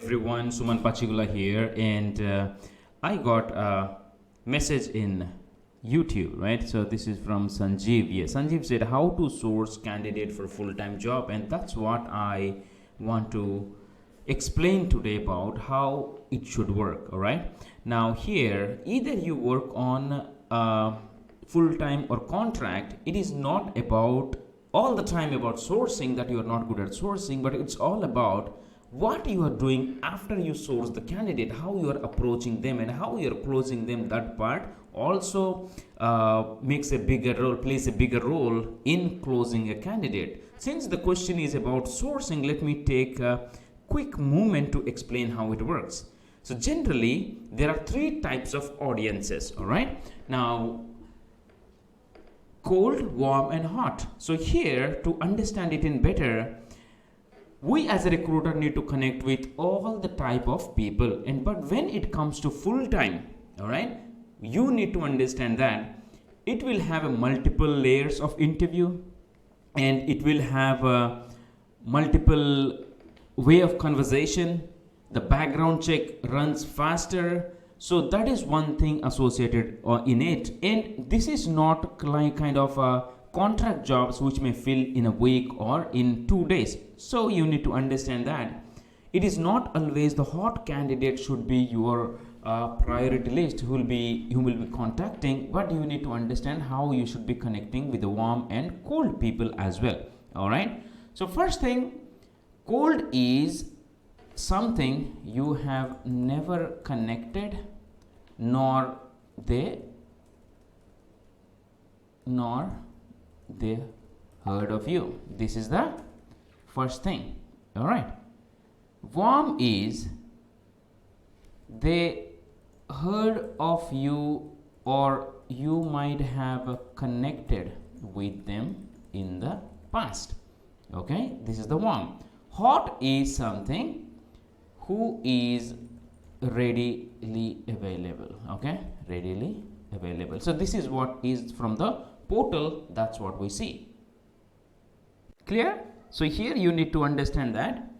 Everyone, Suman Pachigulla here, and I got a message in YouTube, right? So this is from Sanjeev. Yeah, Sanjeev said how to source candidate for full-time job, and that's what I want to explain today about how it should work. All right. Now here, either you work on full-time or contract. It is not about all the time about sourcing that you are not good at sourcing, but it's all about what you are doing after you source the candidate, how you are approaching them and how you are closing them. That part also plays a bigger role in closing a candidate. Since the question is about sourcing, let me take a quick moment to explain how it works. So generally there are three types of audiences. All right, now cold, warm and hot. So here, to understand it in better, we as a recruiter need to connect with all the type of people, and but when it comes to full time, all right, you need to understand that it will have a multiple layers of interview, and it will have a multiple way of conversation. The background check runs faster, so that is one thing associated in it. And this is not like kind of a contract jobs which may fill in a week or in 2 days. So you need to understand that it is not always the hot candidate should be your priority list who will be contacting, but you need to understand how you should be connecting with the warm and cold people as well. All right, so first thing, cold is something you have never connected, nor they heard of you. This is the first thing. All right, warm is they heard of you, or you might have connected with them in the past. Okay, this is the warm. Hot is something who is readily available. Okay, readily available. So this is what is from the portal. That's what we see. Clear? So here you need to understand that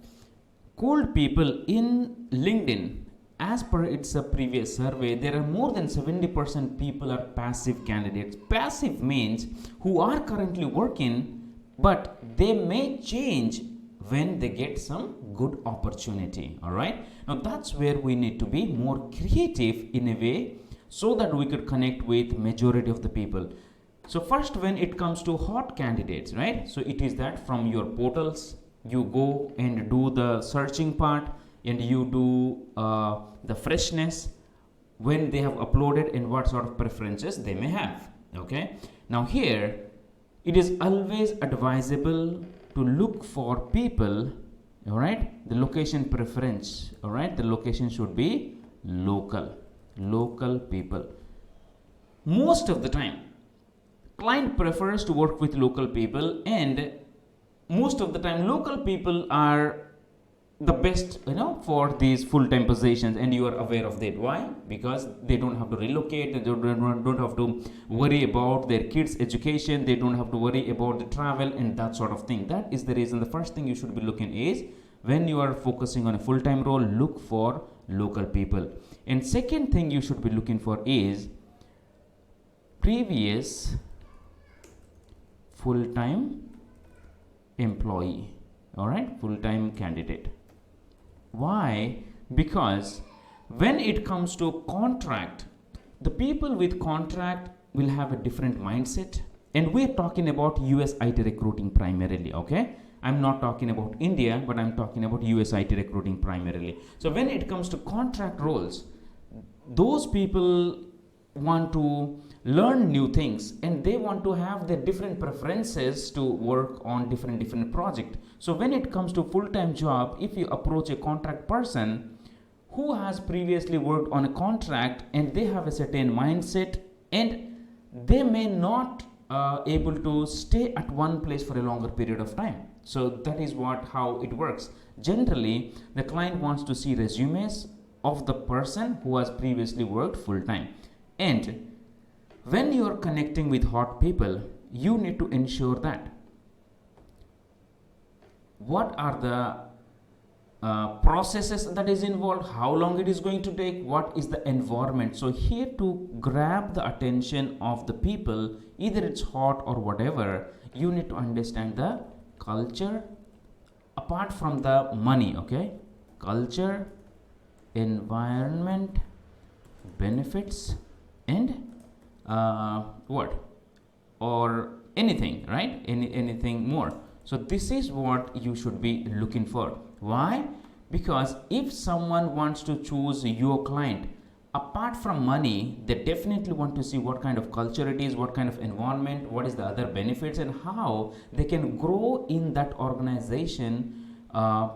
cold people in LinkedIn, as per its a previous survey, there are more than 70% people are passive candidates. Passive means who are currently working, but they may change when they get some good opportunity. All right, now that's where we need to be more creative in a way so that we could connect with majority of the people. So first, when it comes to hot candidates, right, so it is that from your portals you go and do the searching part, and you do the freshness when they have uploaded and what sort of preferences they may have. Okay, now here it is always advisable to look for people. All right, the location preference. All right, the location should be local people. Most of the time client prefers to work with local people, and most of the time local people are the best, for these full-time positions, and you are aware of that. Why? Because they don't have to relocate, they don't have to worry about their kids education, they don't have to worry about the travel and that sort of thing. That is the reason the first thing you should be looking is, when you are focusing on a full-time role, look for local people. And second thing you should be looking for is previous full-time employee. All right, full-time candidate. Why? Because when it comes to contract, the people with contract will have a different mindset, and we're talking about US IT recruiting primarily. Okay, I'm not talking about India, but I'm talking about US IT recruiting primarily. So when it comes to contract roles, those people want to learn new things, and they want to have their different preferences to work on different project. So when it comes to full-time job, if you approach a contract person who has previously worked on a contract, and they have a certain mindset, and they may not able to stay at one place for a longer period of time. So that is how it works. Generally the client wants to see resumes of the person who has previously worked full-time. And when you are connecting with hot people, you need to ensure that what are the processes that is involved, how long it is going to take, what is the environment. So here to grab the attention of the people, either it's hot or whatever, you need to understand the culture apart from the money. Okay, culture, environment, benefits, and what or anything, right? Anything more. So this is what you should be looking for. Why? Because if someone wants to choose your client, apart from money, they definitely want to see what kind of culture it is, what kind of environment, what is the other benefits, and how they can grow in that organization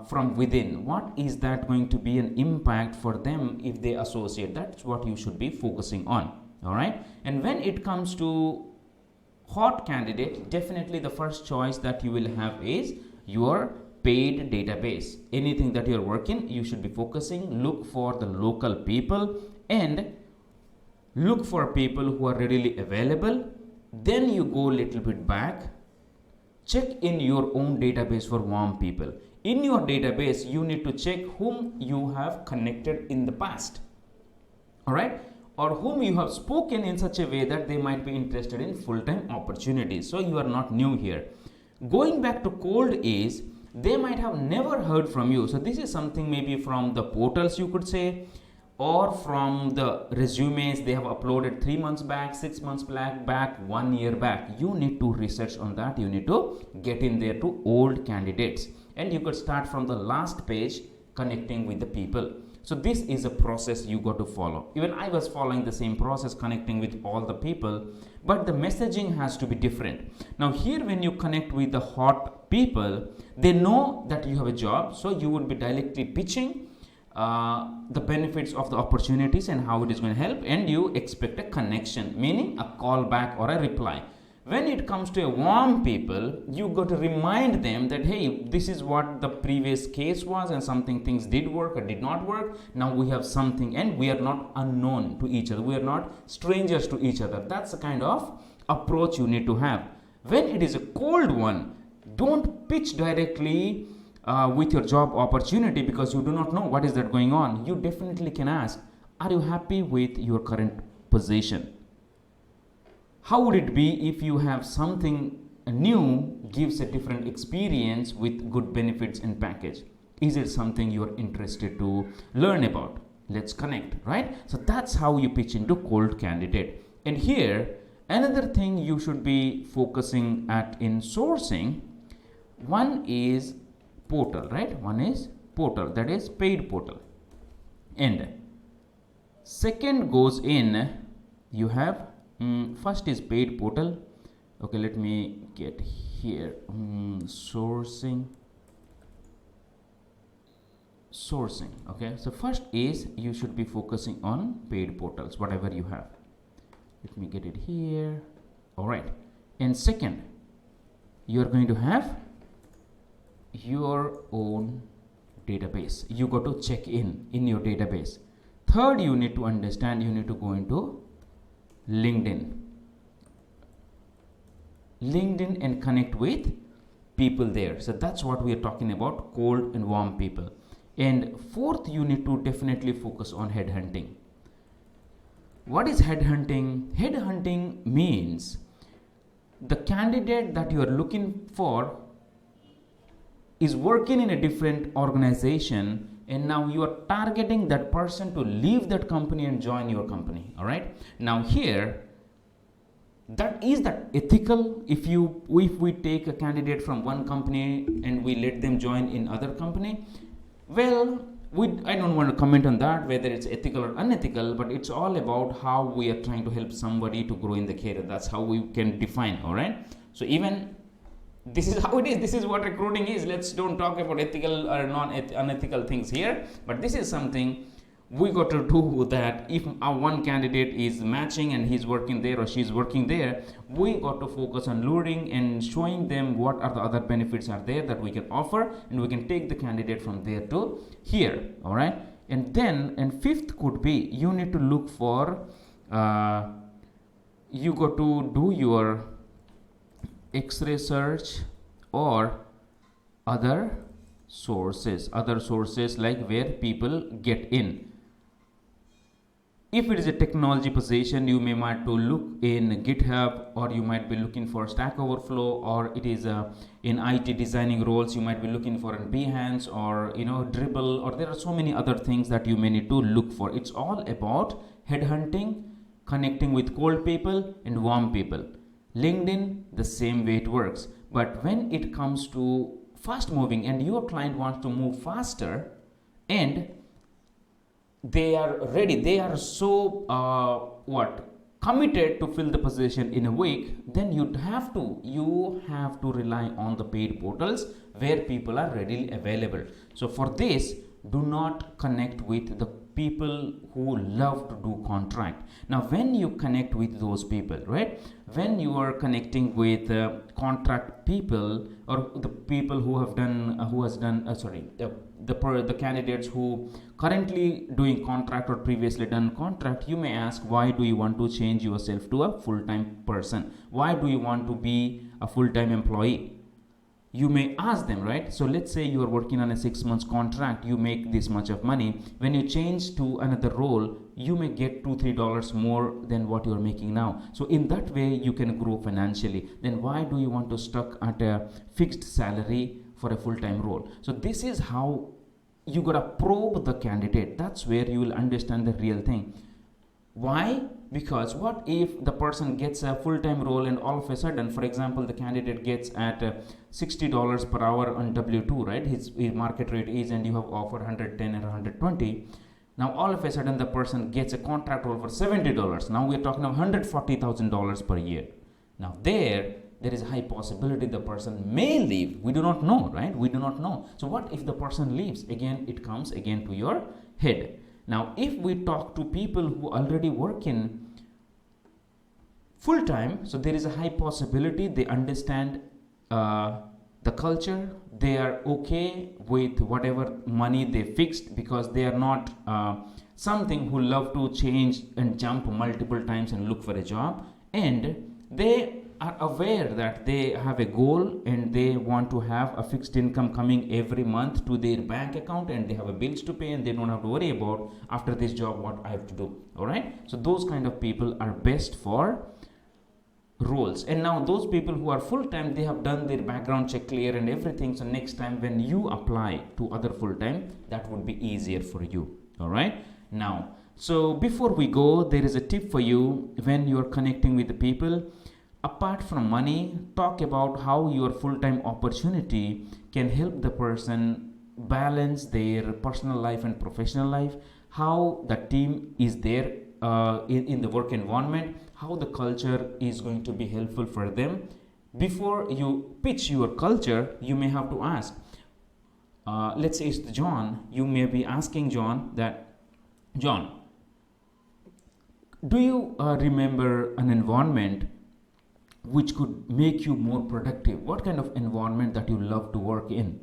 from within. What is that going to be an impact for them if they associate? That's what you should be focusing on. All right. And when it comes to hot candidate, definitely the first choice that you will have is your paid database. Anything that you're working, you should be focusing. Look for the local people and look for people who are readily available. Then you go a little bit back, check in your own database for warm people. In your database, you need to check whom you have connected in the past, all right, or whom you have spoken in such a way that they might be interested in full-time opportunities. So you are not new here. Going back to cold is, they might have never heard from you. So this is something maybe from the portals, you could say, or from the resumes they have uploaded 3 months back, 6 months back, 1 year back. You need to research on that. You need to get in there to old candidates, and you could start from the last page connecting with the people. So this is a process you got to follow. Even I was following the same process, connecting with all the people, but the messaging has to be different. Now here, when you connect with the hot people, they know that you have a job, so you would be directly pitching the benefits of the opportunities and how it is going to help, and you expect a connection, meaning a call back or a reply. When it comes to a warm people, you got to remind them that, hey, this is what the previous case was, and something things did work or did not work. Now we have something, and we are not unknown to each other. We are not strangers to each other. That's the kind of approach you need to have. When it is a cold one, don't pitch directly with your job opportunity, because you do not know what is that going on. You definitely can ask, are you happy with your current position? How would it be if you have something new, gives a different experience with good benefits and package? Is it something you are interested to learn about? Let's connect, right? So that's how you pitch into cold candidate. And here, another thing you should be focusing at in sourcing, one is portal, right? One is portal, that is paid portal. And second goes in, you have first is paid portal. Okay, let me get here. Sourcing. Okay, so first is you should be focusing on paid portals, whatever you have. Let me get it here. All right. And second, you are going to have your own database. You got to check in your database. Third, you need to understand, you need to go into LinkedIn and connect with people there. So that's what we are talking about, cold and warm people. And fourth, you need to definitely focus on headhunting. What is headhunting? Headhunting means the candidate that you are looking for is working in a different organization, and now you are targeting that person to leave that company and join your company. All right, now here, that is that ethical. If we take a candidate from one company and we let them join in other company, well, I don't want to comment on that whether it's ethical or unethical, but it's all about how we are trying to help somebody to grow in the career. That's how we can define. All right, so even this is how it is. This is what recruiting is. Let's don't talk about ethical or unethical things here, but this is something we got to do, that if our one candidate is matching and he's working there or she's working there, we got to focus on luring and showing them what are the other benefits are there that we can offer, and we can take the candidate from there to here. All right, and then, and fifth could be, you need to look for you got to do your X-ray search or other sources, other sources like where people get in. If it is a technology position, you may might to look in GitHub, or you might be looking for Stack Overflow, or it is in IT designing roles, you might be looking for an Behance or Dribble, or there are so many other things that you may need to look for. It's all about headhunting, connecting with cold people and warm people. LinkedIn, the same way it works. But when it comes to fast moving and your client wants to move faster and they are ready, they are so committed to fill the position in a week, then you have to rely on the paid portals where people are readily available. So for this, do not connect with the people who love to do contract. Now when you connect with those people, right, when you are connecting with contract people, or the people who have done the candidates who currently doing contract or previously done contract, you may ask, why do you want to change yourself to a full-time person? Why do you want to be a full-time employee? You may ask them, right? So let's say you are working on a 6 months contract, you make this much of money. When you change to another role, you may get $2-3 more than what you are making now. So in that way, you can grow financially. Then why do you want to stuck at a fixed salary for a full-time role? So this is how you gotta probe the candidate. That's where you will understand the real thing. Why? Because what if the person gets a full-time role and all of a sudden, for example, the candidate gets at $60 per hour on W2, right? His market rate is, and you have offered 110 or 120. Now all of a sudden the person gets a contract role for $70. Now we're talking of $140,000 per year. Now there is a high possibility the person may leave. We do not know, right? We do not know. So what if the person leaves? Again, it comes again to your head. Now, if we talk to people who already work in full time, so there is a high possibility they understand the culture, they are okay with whatever money they fixed, because they are not something who love to change and jump multiple times and look for a job, and they are aware that they have a goal and they want to have a fixed income coming every month to their bank account, and they have a bills to pay and they don't have to worry about after this job what I have to do. All right, so those kind of people are best for roles. And now those people who are full-time, they have done their background check clear and everything, so next time when you apply to other full-time, that would be easier for you. All right, now so before we go, there is a tip for you when you are connecting with the people. Apart from money, talk about how your full-time opportunity can help the person balance their personal life and professional life, how the team is there in the work environment, how the culture is going to be helpful for them. Before you pitch your culture, you may have to ask, let's say it's John, you may be asking John that, John, do you remember an environment which could make you more productive? What kind of environment that you love to work in?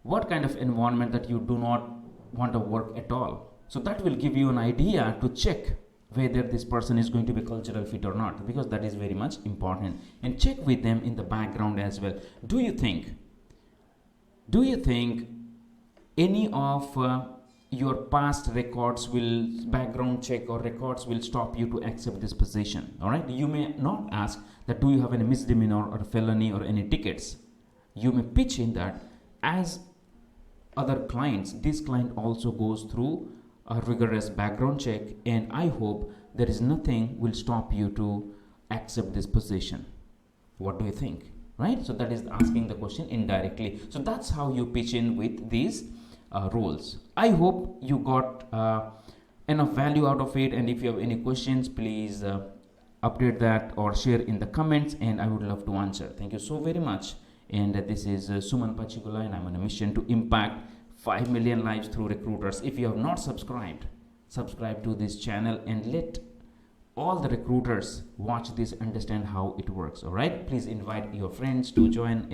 What kind of environment that you do not want to work at all? So that will give you an idea to check whether this person is going to be cultural fit or not, because that is very much important. And check with them in the background as well. Do you think any of your past records will, background check or records will stop you to accept this position? All right, you may not ask that do you have any misdemeanor or felony or any tickets. You may pitch in that as other clients, this client also goes through a rigorous background check, and I hope there is nothing will stop you to accept this position. What do you think? Right, so that is asking the question indirectly. So that's how you pitch in with these roles. I hope you got enough value out of it, and if you have any questions, please update that or share in the comments, and I would love to answer. Thank you so very much. And this is Suman Pachigulla, and I'm on a mission to impact 5 million lives through recruiters. If you have not subscribed, subscribe to this channel and let all the recruiters watch this, understand how it works. All right, please invite your friends to join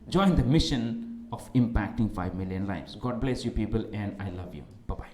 the mission of impacting 5 million lives. God bless you people, and I love you. Bye-bye.